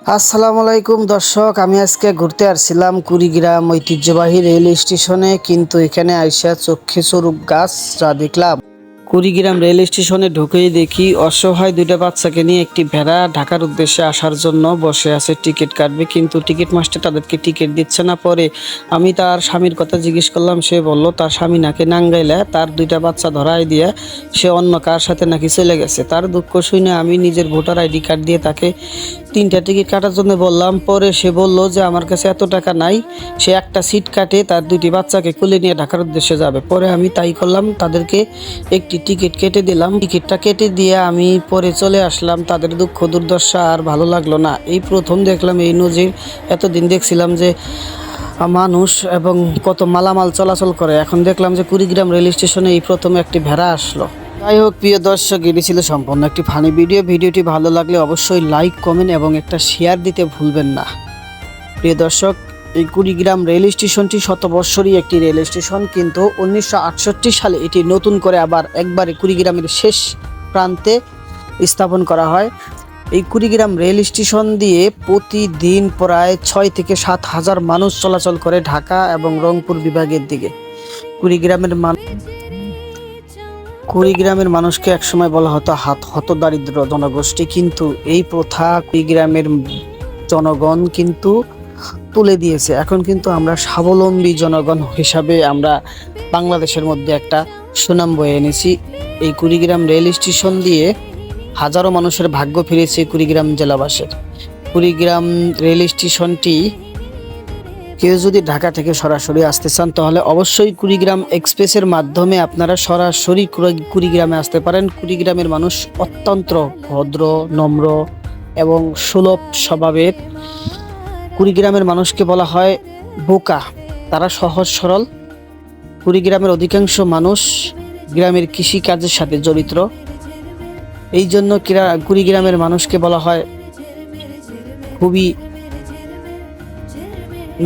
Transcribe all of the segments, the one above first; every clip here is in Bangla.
আসসালামু আলাইকুম দর্শক, আমি আজকে ঘুরতে আসছিলাম কুড়িগ্রাম ঐতিহ্যবাহী রেল স্টেশনে, কিন্তু এখানে আইসা চক্ষে চড়ক গাছ যা দেখলাম। কুড়িগ্রাম রেল স্টেশনে ঢুকেই দেখি অসহায় দুইটা বাচ্চাকে নিয়ে একটি ভেড়া ঢাকার উদ্দেশ্যে আসার জন্য বসে আছে, টিকিট কাটবে, কিন্তু টিকিট মাস্টার তাদেরকে টিকিট দিচ্ছে না। পরে আমি তার স্বামীর কথা জিজ্ঞেস করলাম, সে বলল তার স্বামী নাকি নাঙ্গাইলে তার দুইটা বাচ্চা ধরাই দিয়ে সে অন্য কার সাথে নাকি চলে গেছে। তার দুঃখ শুনে আমি নিজের ভোটার আইডি কার্ড দিয়ে তাকে 3টা টিকিট কাটার জন্য বললাম। পরে সে বলল যে আমার কাছে এত টাকা নাই, সে একটা সিট কাটে তার দুটি বাচ্চাকে কোলে নিয়ে ঢাকার উদ্দেশ্যে যাবে। পরে আমি তাই করলাম, তাদেরকে একটি টিকিট কেটে দিলাম। টিকিটটা কেটে দিয়ে আমি পরে চলে আসলাম। তাদের দুঃখ দুর্দশা আর ভালো লাগলো না। এই প্রথম দেখলাম এই নজির। এতদিন দেখছিলাম যে মানুষ এবং কত মালামাল চলাচল করে, এখন দেখলাম যে কুড়িগ্রাম রেল স্টেশনে এই প্রথম একটি ভেড়া আসলো। যাই হোক প্রিয় দর্শক, এটি ছিল সম্পূর্ণ একটি ফানি ভিডিও। ভিডিওটি ভালো লাগলে অবশ্যই লাইক, কমেন্ট এবং একটা শেয়ার দিতে ভুলবেন না। প্রিয় দর্শক, এই কুড়িগ্রাম রেল স্টেশনটি শতবর্ষরই একটি রেল স্টেশন, কিন্তু 1968 সালে এটি নতুন করে আবার একবারে কুড়িগ্রামের শেষ প্রান্তে স্থাপন করা হয়। এই কুড়িগ্রাম রেল স্টেশন দিয়ে প্রতিদিন প্রায় 6 থেকে 7 হাজার মানুষ চলাচল করে ঢাকা এবং রংপুর বিভাগের দিকে। কুড়িগ্রামের মানুষকে একসময় বলা হতো হতদারিদ্র জনগোষ্ঠী, কিন্তু এই প্রথা কুড়িগ্রামের জনগণ কিন্তু তুলে দিয়েছে। এখন কিন্তু আমরা স্বাবলম্বী জনগণ হিসাবে আমরা বাংলাদেশের মধ্যে একটা সুনাম বয়ে এনেছি। এই কুড়িগ্রাম রেল স্টেশন দিয়ে হাজারো মানুষের ভাগ্য ফিরেছে কুড়িগ্রাম জেলাবাসীর। কুড়িগ্রাম রেল স্টেশনটি কেউ যদি ঢাকা থেকে সরাসরি আসতে চান তাহলে অবশ্যই কুড়িগ্রাম এক্সপ্রেসের মাধ্যমে আপনারা সরাসরি কুড়িগ্রামে আসতে পারেন। কুড়িগ্রামের মানুষ অত্যন্ত ভদ্র, নম্র এবং সুলভ স্বভাবের। কুড়িগ্রামের মানুষকে বলা হয় বোকা, তারা সহজ সরল। কুড়িগ্রামের অধিকাংশ মানুষ গ্রামের কৃষিকাজের সাথে জড়িত। এই জন্য কুড়িগ্রামের মানুষকে বলা হয় খুবই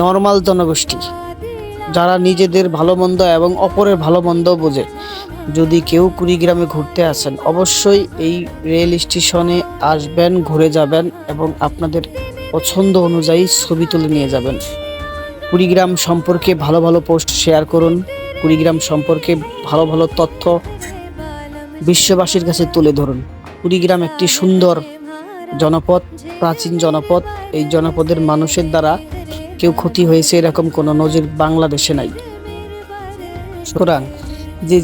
নর্মাল জনগোষ্ঠী, যারা নিজেদের ভালো মন্দ এবং অপরের ভালো মন্দ বোঝে। যদি কেউ কুড়িগ্রামে ঘুরতে আসেন অবশ্যই এই রেল স্টেশনে আসবেন, ঘুরে যাবেন এবং আপনাদের পছন্দ অনুযায়ী ছবি তুলে নিয়ে যাবেন। কুড়িগ্রাম সম্পর্কে ভালো ভালো পোস্ট শেয়ার করুন। কুড়িগ্রাম সম্পর্কে ভালো ভালো তথ্য বিশ্ববাসীর কাছে তুলে ধরুন। কুড়িগ্রাম একটি সুন্দর জনপদ, প্রাচীন জনপদ। এই জনপদের মানুষের দ্বারা কেউ ক্ষতি হয়েছে এরকম কোনো নজির বাংলাদেশে নাই। সুতরাং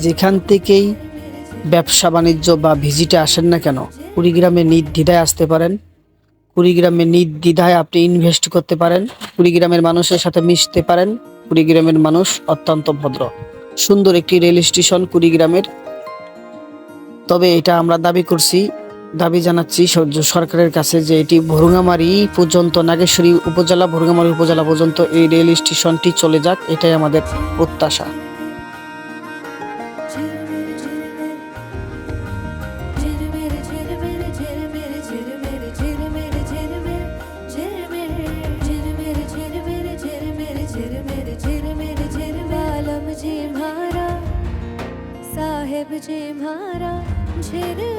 যেখান থেকেই ব্যবসা বাণিজ্য বা ভিজিটে আসেন না কেন, কুড়িগ্রামে নির্দ্বিধায় আসতে পারেন। কুড়িগ্রামে নির্দ্বিধায় আপনি ইনভেস্ট করতে পারেন, কুড়িগ্রামের মানুষের সাথে মিশতে পারেন। কুড়িগ্রামের মানুষ অত্যন্ত ভদ্র। সুন্দর একটি রেল স্টেশন কুড়িগ্রামের। তবে এটা আমরা দাবি জানাচ্ছি সরকারের কাছে যে এটি ভুরুঙ্গামারি পর্যন্ত, নাগেশ্বরী উপজেলা, ভুরুঙ্গামারি উপজেলা পর্যন্ত এই রেল স্টেশনটি চলে যাক, এটাই আমাদের প্রত্যাশা। साहेब जी म्हारा झिर